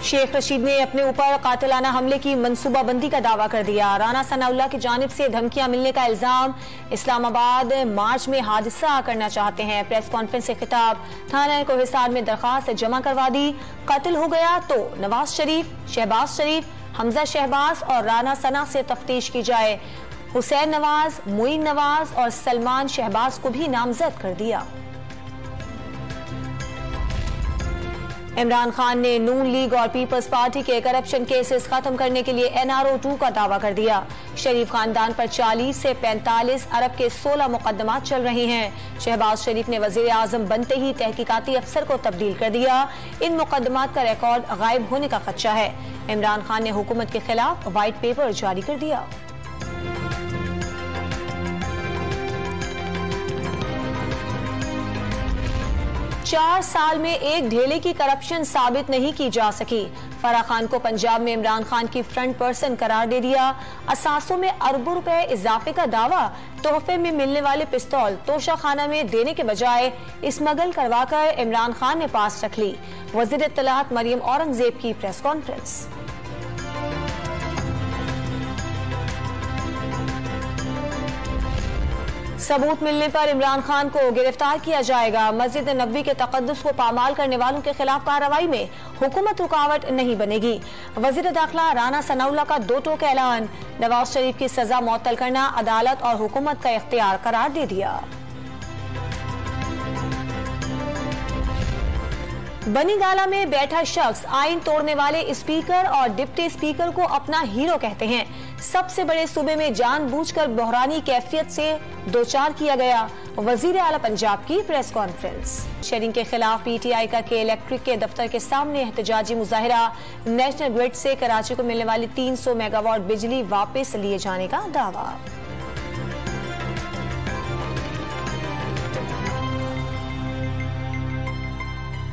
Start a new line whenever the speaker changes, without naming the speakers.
शेख रशीद ने अपने ऊपर कातिलाना हमले की मंसूबाबंदी का दावा कर दिया। राना सनाउल्लाह की जानिब से धमकियां मिलने का इल्जाम। इस्लामाबाद मार्च में हादसा करना चाहते हैं। प्रेस कॉन्फ्रेंस से खिताब। थाना कोहिसार में दरखास्त जमा करवा दी। कत्ल हो गया तो नवाज शरीफ, शहबाज शरीफ, हमजा शहबाज और राना सना से तफ्तीश की जाए। हुसैन नवाज, मुइन नवाज और सलमान शहबाज को भी नामजद कर दिया। इमरान खान ने नून लीग और पीपल्स पार्टी के करप्शन केसेस खत्म करने के लिए NRO 2 का दावा कर दिया। शरीफ खानदान पर 40 से 45 अरब के 16 मुकदमात चल रहे हैं। शहबाज शरीफ ने वजीर आजम बनते ही तहकीकाती अफसर को तब्दील कर दिया। इन मुकदमात का रिकॉर्ड गायब होने का खदशा है। इमरान खान ने हुकूमत के खिलाफ व्हाइट पेपर जारी कर दिया। चार साल में एक ढेले की करप्शन साबित नहीं की जा सकी। फराह खान को पंजाब में इमरान खान की फ्रंट पर्सन करार दे दिया। असासों में अरबों रुपए इजाफे का दावा। तोहफे में मिलने वाले पिस्तौल तोशा खाना में देने के बजाय स्मगल करवाकर इमरान खान ने पास रख ली। वजीर इत्तलात मरियम औरंगजेब की प्रेस कॉन्फ्रेंस। सबूत मिलने पर इमरान खान को गिरफ्तार किया जाएगा। मस्जिद नबवी के तकद्दुस को पामाल करने वालों के खिलाफ कार्रवाई में हुकूमत रुकावट नहीं बनेगी। वजीर दाखिला राना सनाउल्लाह का दो टोक ऐलान। नवाज शरीफ की सजा मुअत्तल करना अदालत और हुकूमत का इख्तियार करार दे दिया। बनीगाला में बैठा शख्स आईन तोड़ने वाले स्पीकर और डिप्टी स्पीकर को अपना हीरो कहते हैं। सबसे बड़े सूबे में जानबूझकर बहरानी कैफियत से दो-चार किया गया। वजीर आला पंजाब की प्रेस कॉन्फ्रेंस। शेयरिंग के खिलाफ PTI का के इलेक्ट्रिक के दफ्तर के सामने एहतजाजी मुजाहिरा। नेशनल ग्रिड से कराची को मिलने वाली 300 मेगावाट बिजली वापस लिए जाने का दावा।